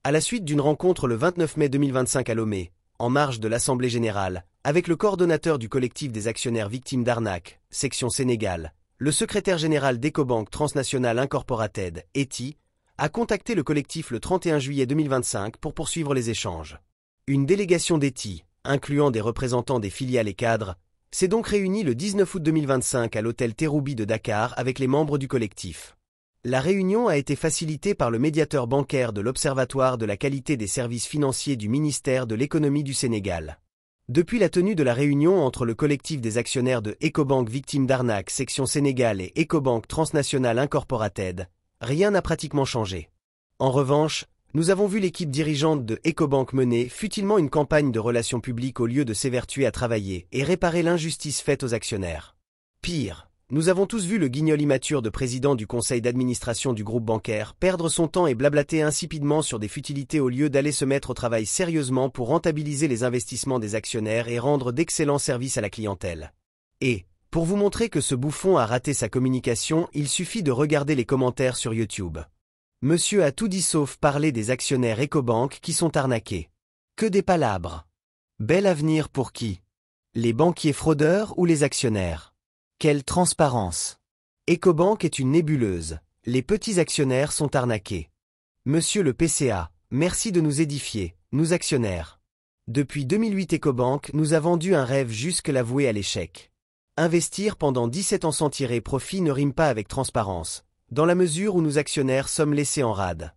À la suite d'une rencontre le 29 mai 2025 à Lomé, en marge de l'Assemblée générale, avec le coordonnateur du collectif des actionnaires victimes d'arnaque, section Sénégal, le secrétaire général d'Ecobank Transnational Incorporated, ETI, a contacté le collectif le 31 juillet 2025 pour poursuivre les échanges. Une délégation d'ETI, incluant des représentants des filiales et cadres, s'est donc réunie le 19 août 2025 à l'hôtel Terroubi de Dakar avec les membres du collectif. La réunion a été facilitée par le médiateur bancaire de l'Observatoire de la qualité des services financiers du ministère de l'économie du Sénégal. Depuis la tenue de la réunion entre le collectif des actionnaires de Ecobank Victimes d'arnaque section Sénégal et Ecobank Transnational Incorporated, rien n'a pratiquement changé. En revanche, nous avons vu l'équipe dirigeante de Ecobank mener futilement une campagne de relations publiques au lieu de s'évertuer à travailler et réparer l'injustice faite aux actionnaires. Pire, nous avons tous vu le guignol immature de président du conseil d'administration du groupe bancaire perdre son temps et blablater insipidement sur des futilités au lieu d'aller se mettre au travail sérieusement pour rentabiliser les investissements des actionnaires et rendre d'excellents services à la clientèle. Et, pour vous montrer que ce bouffon a raté sa communication, il suffit de regarder les commentaires sur YouTube. Monsieur a tout dit sauf parler des actionnaires Ecobank qui sont arnaqués. Que des palabres. Bel avenir pour qui? Les banquiers fraudeurs ou les actionnaires? Quelle transparence! Ecobank est une nébuleuse. Les petits actionnaires sont arnaqués. Monsieur le PCA, merci de nous édifier, nous actionnaires. Depuis 2008 Ecobank nous a vendu un rêve jusque-là voué à l'échec. Investir pendant 17 ans sans tirer profit ne rime pas avec transparence, dans la mesure où nous actionnaires sommes laissés en rade.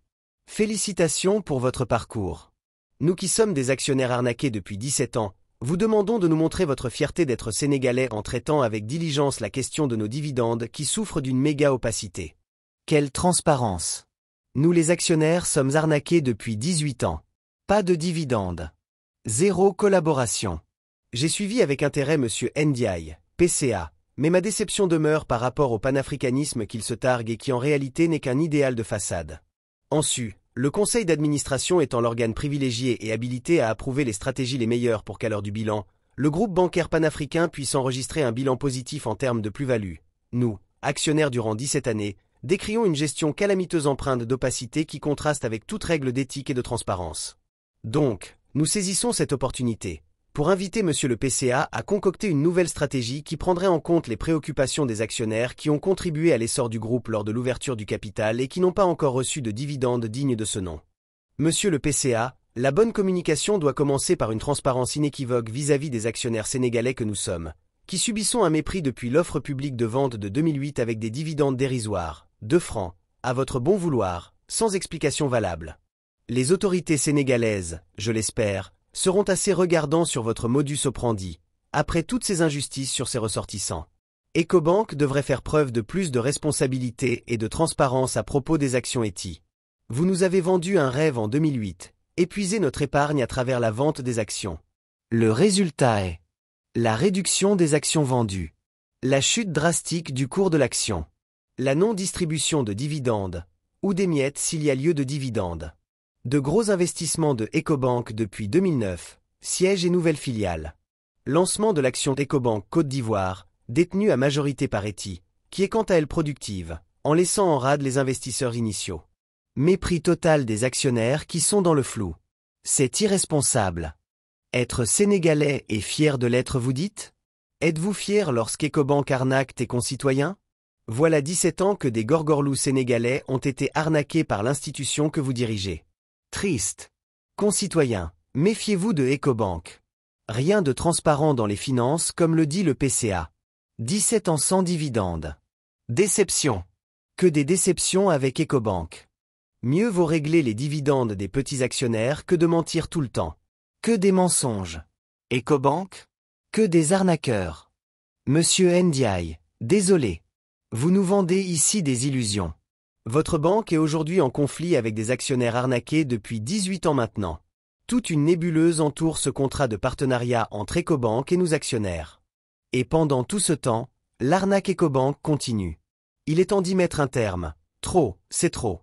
Félicitations pour votre parcours. Nous qui sommes des actionnaires arnaqués depuis 17 ans, vous demandons de nous montrer votre fierté d'être sénégalais en traitant avec diligence la question de nos dividendes qui souffrent d'une méga opacité. Quelle transparence! Nous les actionnaires sommes arnaqués depuis 18 ans. Pas de dividendes. Zéro collaboration. J'ai suivi avec intérêt Monsieur Ndiaye, PCA, mais ma déception demeure par rapport au panafricanisme qu'il se targue et qui en réalité n'est qu'un idéal de façade. En su, le conseil d'administration étant l'organe privilégié et habilité à approuver les stratégies les meilleures pour qu'à l'heure du bilan, le groupe bancaire panafricain puisse enregistrer un bilan positif en termes de plus-value. Nous, actionnaires durant 17 années, décrions une gestion calamiteuse empreinte d'opacité qui contraste avec toute règle d'éthique et de transparence. Donc, nous saisissons cette opportunité pour inviter Monsieur le PCA à concocter une nouvelle stratégie qui prendrait en compte les préoccupations des actionnaires qui ont contribué à l'essor du groupe lors de l'ouverture du capital et qui n'ont pas encore reçu de dividendes dignes de ce nom. Monsieur le PCA, la bonne communication doit commencer par une transparence inéquivoque vis-à-vis des actionnaires sénégalais que nous sommes, qui subissons un mépris depuis l'offre publique de vente de 2008 avec des dividendes dérisoires, 2 francs, à votre bon vouloir, sans explication valable. Les autorités sénégalaises, je l'espère, seront assez regardants sur votre modus operandi, après toutes ces injustices sur ses ressortissants. Ecobank devrait faire preuve de plus de responsabilité et de transparence à propos des actions ETI. Vous nous avez vendu un rêve en 2008, épuisé notre épargne à travers la vente des actions. Le résultat est la réduction des actions vendues, la chute drastique du cours de l'action, la non-distribution de dividendes, ou des miettes s'il y a lieu de dividendes. De gros investissements de Ecobank depuis 2009, siège et nouvelles filiales. Lancement de l'action d'Ecobank Côte d'Ivoire, détenue à majorité par ETI, qui est quant à elle productive, en laissant en rade les investisseurs initiaux. Mépris total des actionnaires qui sont dans le flou. C'est irresponsable. Être sénégalais et fier de l'être vous dites? Êtes-vous fier lorsqu'Ecobank arnaque tes concitoyens? Voilà 17 ans que des gorgorlous sénégalais ont été arnaqués par l'institution que vous dirigez. Triste. Concitoyens, méfiez-vous de Ecobank. Rien de transparent dans les finances comme le dit le PCA. 17 ans sans dividendes. Déception. Que des déceptions avec Ecobank. Mieux vaut régler les dividendes des petits actionnaires que de mentir tout le temps. Que des mensonges. Ecobank? Que des arnaqueurs. Monsieur Ndiaye, désolé. Vous nous vendez ici des illusions. Votre banque est aujourd'hui en conflit avec des actionnaires arnaqués depuis 18 ans maintenant. Toute une nébuleuse entoure ce contrat de partenariat entre Ecobank et nous actionnaires. Et pendant tout ce temps, l'arnaque Ecobank continue. Il est temps d'y mettre un terme. Trop, c'est trop.